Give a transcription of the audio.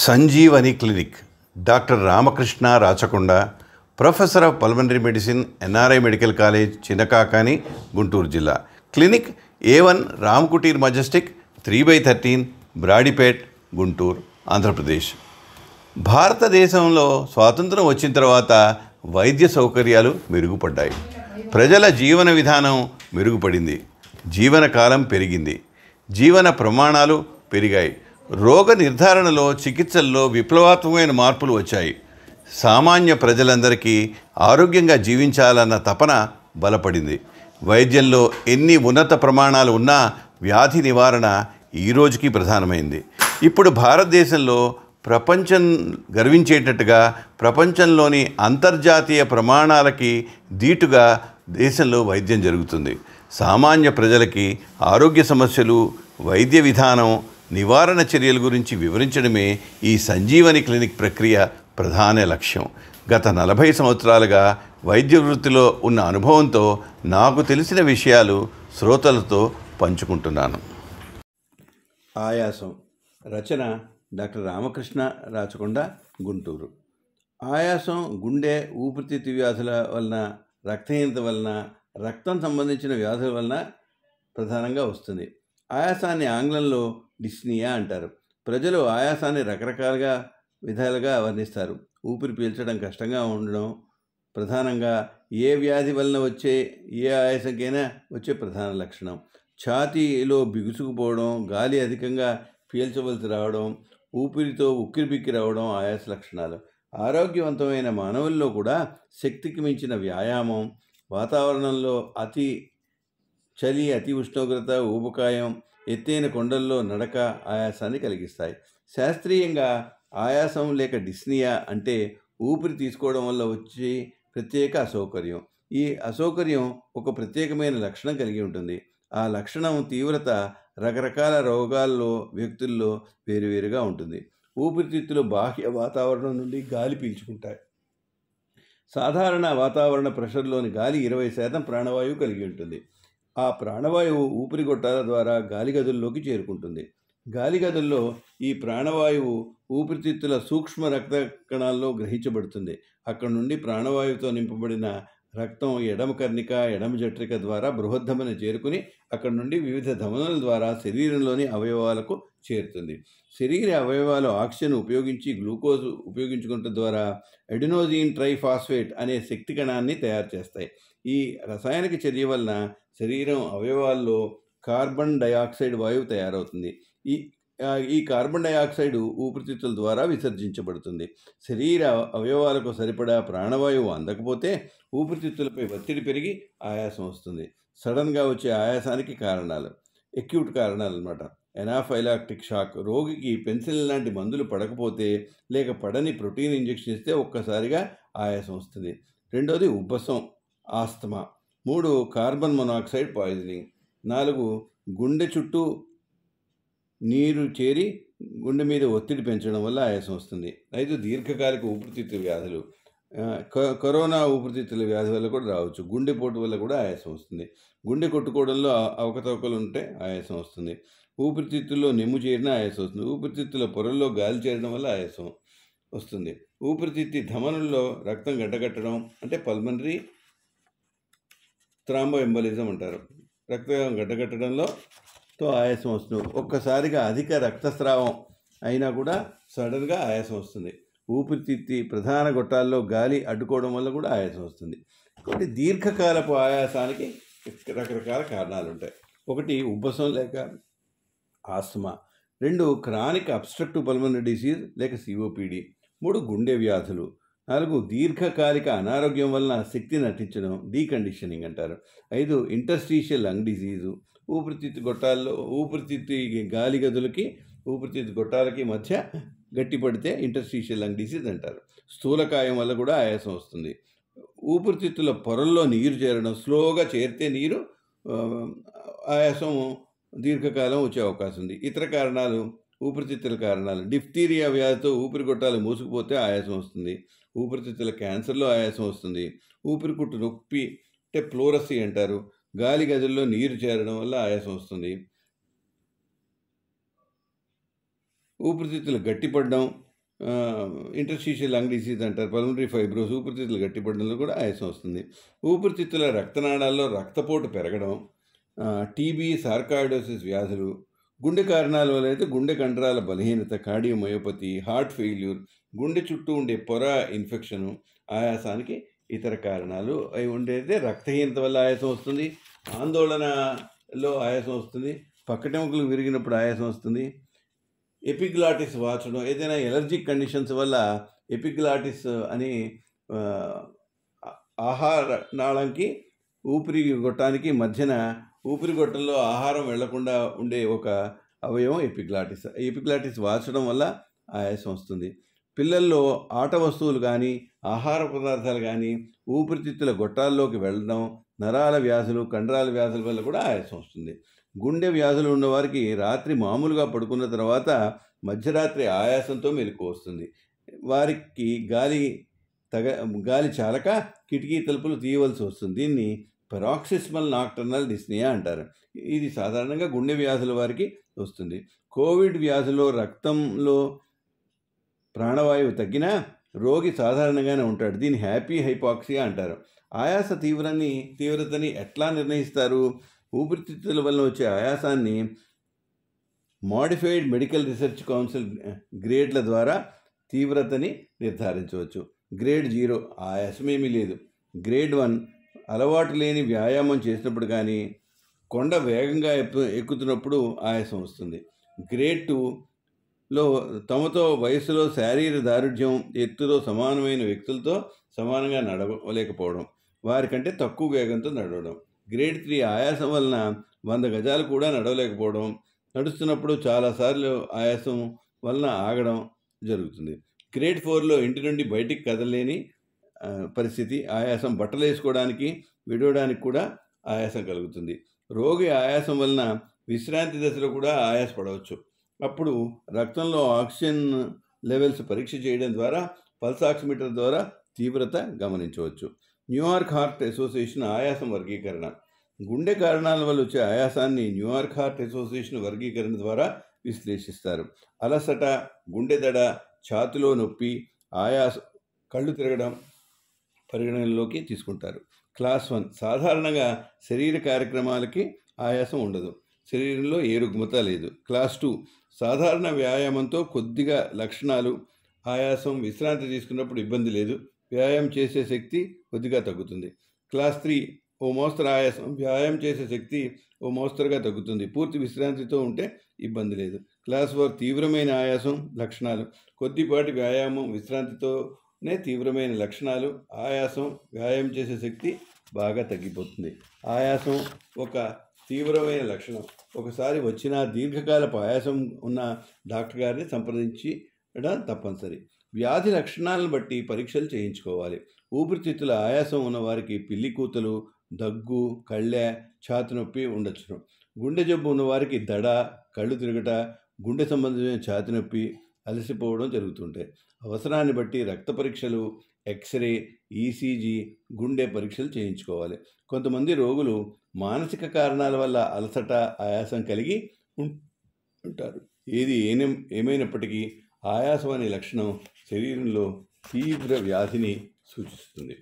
Sanjeevani clinic doctor Ramakrishna Rachakonda, professor of pulmonary medicine, NRI medical college, Chinnakakani, Guntur జిల్లా. Clinic A1 Ramkuteer Majestic 3/13 Brodipet, Guntur, Andhra Pradesh. భారతదేశంలో స్వాతంత్రం వచ్చిన తర్వాత వైద్య సౌకర్యాలు మెరుగుపడ్డాయి. ప్రజల జీవన విధానం మెరుగుపడింది. జీవనకాలం పెరిగింది. జీవన ప్రమాణాలు పెరిగాయి. రోగ నిర్ధారణలో, చికిత్సల్లో విప్లవాత్మకమైన మార్పులు వచ్చాయి. సామాన్య ప్రజలందరికీ ఆరోగ్యంగా జీవించాలన్న తపన బలపడింది. వైద్యంలో ఎన్ని ఉన్నత ప్రమాణాలు ఉన్నా వ్యాధి నివారణ ఈ రోజుకి ప్రధానమైంది. ఇప్పుడు భారతదేశంలో ప్రపంచం గర్వించేటట్టుగా ప్రపంచంలోని అంతర్జాతీయ ప్రమాణాలకి ధీటుగా దేశంలో వైద్యం జరుగుతుంది. సామాన్య ప్రజలకి ఆరోగ్య సమస్యలు, వైద్య విధానం, నివారణ చర్యల గురించి వివరించడమే ఈ సంజీవని క్లినిక్ ప్రక్రియ ప్రధాన లక్ష్యం. గత 40 సంవత్సరాలుగా వైద్య వృత్తిలో ఉన్న అనుభవంతో నాకు తెలిసిన విషయాలు శ్రోతలతో పంచుకుంటున్నాను. ఆయాసం. రచన డాక్టర్ రామకృష్ణ రాచకొండ, గుంటూరు. ఆయాసం గుండె, ఊపిరితిత్తు వ్యాధుల వలన, రక్తహీనత వలన, రక్తం సంబంధించిన వ్యాధుల వలన ప్రధానంగా వస్తుంది. ఆయాసాన్ని ఆంగ్లంలో డిస్నియా అంటారు. ప్రజలు ఆయాసాన్ని రకరకాలుగా విధాలుగా వర్ణిస్తారు. ఊపిరి పీల్చడం కష్టంగా ఉండడం ప్రధానంగా ఏ వ్యాధి వలన వచ్చే ఏ ఆయాసంకైనా వచ్చే ప్రధాన లక్షణం. ఛాతీలో బిగుసుకుపోవడం, గాలి అధికంగా పీల్చవలసి రావడం, ఊపిరితో ఉక్కిరిబిక్కి రావడం ఆయాస లక్షణాలు. ఆరోగ్యవంతమైన మానవుల్లో కూడా శక్తికి మించిన వ్యాయామం, వాతావరణంలో అతి చలి, అతి ఉష్ణోగ్రత, ఊబకాయం, ఎత్తైన కొండల్లో నడక ఆయాసాన్ని కలిగిస్తాయి. శాస్త్రీయంగా ఆయాసం లేక డిస్నియా అంటే ఊపిరి తీసుకోవడం వల్ల వచ్చే ప్రత్యేక అసౌకర్యం. ఈ అసౌకర్యం ఒక ప్రత్యేకమైన లక్షణం కలిగి ఉంటుంది. ఆ లక్షణం తీవ్రత రకరకాల రోగాల్లో, వ్యక్తుల్లో వేరువేరుగా ఉంటుంది. ఊపిరితిత్తులు బాహ్య వాతావరణం నుండి గాలి పీల్చుకుంటాయి. సాధారణ వాతావరణ ప్రెషర్లోని గాలి 20% ప్రాణవాయువు కలిగి ఉంటుంది. ఆ ప్రాణవాయువు ఊపిరిగొట్టాల ద్వారా గాలి గదుల్లోకి చేరుకుంటుంది. గాలి గదుల్లో ఈ ప్రాణవాయువు ఊపిరితిత్తుల సూక్ష్మ రక్త కణాల్లో గ్రహించబడుతుంది. అక్కడ నుండి ప్రాణవాయువుతో నింపబడిన రక్తం ఎడమ కర్ణిక, ఎడమ జఠరిక ద్వారా బృహద్ధమని చేరుకుని అక్కడ నుండి వివిధ ధమనుల ద్వారా శరీరంలోని అవయవాలకు చేరుతుంది. శరీర అవయవాలు ఆక్సిజన్ ఉపయోగించి గ్లూకోజ్ ఉపయోగించుకోవడం ద్వారా అడెనోసిన్ ట్రైఫాస్ఫేట్ అనే శక్తి కణాన్ని తయారు చేస్తాయి. ఈ రసాయనిక చర్య వలన శరీరం అవయవాల్లో కార్బన్ డయాక్సైడ్ వాయువు తయారవుతుంది. ఈ కార్బన్ డయాక్సైడ్ ఊపిరితిత్తుల ద్వారా విసర్జించబడుతుంది. శరీర అవయవాలకు సరిపడా ప్రాణవాయువు అందకపోతే ఊపిరితిత్తులపై ఒత్తిడి పెరిగి ఆయాసం వస్తుంది. సడన్గా వచ్చే ఆయాసానికి కారణాలు, ఎక్యూట్ కారణాలు అన్నమాట. ఎనాఫైలాక్టిక్ షాక్. రోగికి పెన్సిలిన్ లాంటి మందులు పడకపోతే, లేక పడని ప్రోటీన్ ఇంజెక్షన్ ఇస్తే ఒక్కసారిగా ఆయాసం వస్తుంది. రెండోది ఉబ్బసం, ఆస్తమా. 3 carbon monoxide poisoning. 4 గుండె చుట్టూ నీరు చేరి గుండె మీద ఒత్తిడి పెంచడం వల్ల ఆయాసం వస్తుంది. 5 దీర్ఘకాలిక ఊపిరితిత్తు వ్యాధులు. కరోనా ఊపిరితిత్తుల వ్యాధి వల్ల కూడా రావచ్చు. గుండెపోటు వల్ల కూడా ఆయాసం వస్తుంది. గుండె కొట్టుకోవడంలో అవకతవకలు ఉంటే ఆయాసం వస్తుంది. ఊపిరితిత్తుల్లో నెమ్ము చేరిన ఆయాసం వస్తుంది. ఊపిరితిత్తుల పొరల్లో గాలి చేరడం వల్ల ఆయాసం వస్తుంది. ఊపిరితిత్తి ధమనుల్లో రక్తం గడ్డగట్టడం అంటే పల్మనరీ థ్రాంబోఎంబలిజం అంటారు. రక్తం గడ్డగట్టడంలో ఆయాసం వస్తుంది. ఒక్కసారిగా అధిక రక్తస్రావం అయినా కూడా సడన్గా ఆయాసం వస్తుంది. ఊపిరితిత్తి ప్రధాన గొట్టాల్లో గాలి అడ్డుకోవడం వల్ల కూడా ఆయాసం వస్తుంది. కాబట్టి దీర్ఘకాలపు ఆయాసానికి రకరకాల కారణాలు ఉంటాయి. 1 ఉబ్బసం లేక asthma. 2 chronic obstructive pulmonary disease లేక COPD. 3 గుండె వ్యాధులు. 4 దీర్ఘకాలిక అనారోగ్యం వలన శక్తి నటించడం, డీకండిషనింగ్ అంటారు. 5 ఇంటర్స్టీషియల్ లంగ్ డిసీజు. ఊపిరితిత్తు గాలి గదులకి, ఊపిరితిత్తు గొట్టాలకి మధ్య గట్టిపడితే ఇంటర్స్టీషియల్ లంగ్ డిసీజ్ అంటారు. స్థూలకాయం వల్ల కూడా ఆయాసం వస్తుంది. ఊపిరితిత్తుల పొరల్లో నీరు చేరడం, స్లోగా చేరితే నీరు ఆయాసం దీర్ఘకాలం వచ్చే అవకాశం ఉంది. ఇతర కారణాలు, ఊపిరితిత్తుల కారణాలు. డిఫ్తీరియా వ్యాధితో ఊపిరిగొట్టాలు మూసుకుపోతే ఆయాసం వస్తుంది. ఊపిరితిత్తుల క్యాన్సర్లో ఆయాసం వస్తుంది. ఊపిరికుట్టు నొప్పి అంటే ప్లోరసీ అంటారు. గాలి గదుల్లో నీరు చేరడం వల్ల ఆయాసం వస్తుంది. ఊపిరితిత్తులు గట్టిపడడం, ఇంటర్స్టిషియల్ లంగ్ డిసీజ్ అంటారు, పల్మనరీ ఫైబ్రోస్, ఊపిరితిత్తులు గట్టిపడడంలో కూడా ఆయాసం వస్తుంది. ఊపిరితిత్తుల రక్తనాళాల్లో రక్తపోటు పెరగడం, టీబీ, సార్కాయిడోసిస్ వ్యాధులు, గుండె కారణాల వల్ల అయితే గుండె కండరాల బలహీనత, కార్డియోమయోపతి, హార్ట్ ఫెయిల్యూర్, గుండె చుట్టూ ఉండే పొర ఇన్ఫెక్షను ఆయాసానికి ఇతర కారణాలు అవి ఉండేదే. రక్తహీనత వల్ల ఆయాసం వస్తుంది, ఆందోళనలో ఆయాసం వస్తుంది, పక్కటెముకలు విరిగినప్పుడు ఆయాసం వస్తుంది, ఎపిగ్లాటిస్ వాచడం, ఏదైనా ఎలర్జిక్ కండిషన్స్ వల్ల ఎపిగ్లాటిస్ అని ఆహార నాళంకి ఊపిరి గొట్టానికి మధ్యన ఊపిరిగొట్టంలో ఆహారం వెళ్లకుండా ఉండే ఒక అవయవం ఎపిగ్లాటిస్ వాచడం వల్ల ఆయాసం వస్తుంది. పిల్లల్లో ఆట వస్తువులు కానీ ఆహార పదార్థాలు కానీ ఊపిరితిత్తుల గొట్టాల్లోకి వెళ్ళడం, నరాల వ్యాధులు, కండరాల వ్యాధుల వల్ల కూడా ఆయాసం వస్తుంది. గుండె వ్యాధులు ఉన్నవారికి రాత్రి మామూలుగా పడుకున్న తర్వాత మధ్యరాత్రి ఆయాసంతో మెలకువ వస్తుంది. వారికి గాలి చాలక కిటికీ తలుపులు తీయవలసి వస్తుంది. దీన్ని పెరాక్సిస్మల్ నాక్టర్నల్ డిస్నియా అంటారు. ఇది సాధారణంగా గుండె వ్యాధుల వారికి వస్తుంది. కోవిడ్ వ్యాధిలో రక్తంలో ప్రాణవాయువు తగ్గినా రోగి సాధారణంగానే ఉంటాడు. దీన్ని హ్యాపీ హైపాక్సియా అంటారు. ఆయాస తీవ్రతని ఎట్లా నిర్ణయిస్తారు? ఊపిరితిత్తుల వల్ల వచ్చే ఆయాసాన్ని మాడిఫైడ్ మెడికల్ రీసెర్చ్ కౌన్సిల్ గ్రేడ్ల ద్వారా తీవ్రతని నిర్ధారించవచ్చు. గ్రేడ్ 0 ఆయాసమేమీ లేదు. గ్రేడ్ 1 అలవాటు లేని వ్యాయామం చేసినప్పుడు కానీ కొండ వేగంగా ఎక్కుతున్నప్పుడు ఆయాసం వస్తుంది. గ్రేడ్ 2లో తమతో వయసులో శారీరక దారుఢ్యం, ఎత్తులో సమానమైన వ్యక్తులతో సమానంగా నడవలేకపోవడం, వారికంటే తక్కువ వేగంతో నడవడం. గ్రేడ్ 3 ఆయాసం వలన 100 గజాలు కూడా నడవలేకపోవడం, నడుస్తున్నప్పుడు చాలాసార్లు ఆయాసం వలన ఆగడం జరుగుతుంది. గ్రేడ్ 4లో ఇంటి నుండి బయటికి కదలలేని పరిస్థితి, ఆయాసం, బట్టలు వేసుకోవడానికి విడవడానికి కూడా ఆయాసం కలుగుతుంది. రోగి ఆయాసం వలన విశ్రాంతి దశలో కూడా ఆయాసపడవచ్చు. అప్పుడు రక్తంలో ఆక్సిజన్ లెవెల్స్ పరీక్ష చేయడం ద్వారా పల్స్ ఆక్సిమీటర్ ద్వారా తీవ్రత గమనించవచ్చు. న్యూయార్క్ హార్ట్ అసోసియేషన్ ఆయాసం వర్గీకరణ. గుండె కారణాల వల్ల వచ్చే ఆయాసాన్ని న్యూయార్క్ హార్ట్ అసోసియేషన్ వర్గీకరణ ద్వారా విశ్లేషిస్తారు. అలసట, గుండె దడ, ఛాతిలో నొప్పి, ఆయాసం, కళ్ళు తిరగడం పరిగణనలోకి తీసుకుంటారు. క్లాస్ 1 సాధారణంగా శరీర కార్యక్రమాలకి ఆయాసం ఉండదు, శరీరంలో ఏ రుగ్మత లేదు. క్లాస్ 2 సాధారణ వ్యాయామంతో కొద్దిగా లక్షణాలు, ఆయాసం, విశ్రాంతి తీసుకున్నప్పుడు ఇబ్బంది లేదు, వ్యాయామం చేసే శక్తి కొద్దిగా తగ్గుతుంది. క్లాస్ 3 ఓ మోస్తరు ఆయాసం, వ్యాయామం చేసే శక్తి ఓ మోస్తరుగా తగ్గుతుంది, పూర్తి విశ్రాంతితో ఉంటే ఇబ్బంది లేదు. క్లాస్ 4 తీవ్రమైన ఆయాసం, లక్షణాలు, కొద్దిపాటి వ్యాయామం, విశ్రాంతితోనే తీవ్రమైన లక్షణాలు, ఆయాసం, వ్యాయామం చేసే శక్తి బాగా తగ్గిపోతుంది. ఆయాసం ఒక తీవ్రమైన లక్షణం. ఒకసారి వచ్చిన దీర్ఘకాలపు ఆయాసం ఉన్న డాక్టర్ గారిని సంప్రదించడం తప్పనిసరి. వ్యాధి లక్షణాలను బట్టి పరీక్షలు చేయించుకోవాలి. ఊపిరితిత్తుల ఆయాసం ఉన్న వారికి పిల్లి కూతలు, దగ్గు, కళ్ళె, ఛాతి నొప్పి ఉండొచ్చును. గుండె జబ్బు ఉన్నవారికి దడ, కళ్ళు తిరగట, గుండె సంబంధించిన ఛాతి నొప్పి, అలసిపోవడం జరుగుతుంటాయి. అవసరాన్ని బట్టి రక్త పరీక్షలు, ఎక్స్రే, ఈసీజీ, గుండె పరీక్షలు చేయించుకోవాలి. కొంతమంది రోగులు మానసిక కారణాల వల్ల అలసట, ఆయాసం కలిగి ఉంటారు. ఏమైనప్పటికీ ఆయాసం అనే లక్షణం శరీరంలో తీవ్ర వ్యాధిని సూచిస్తుంది.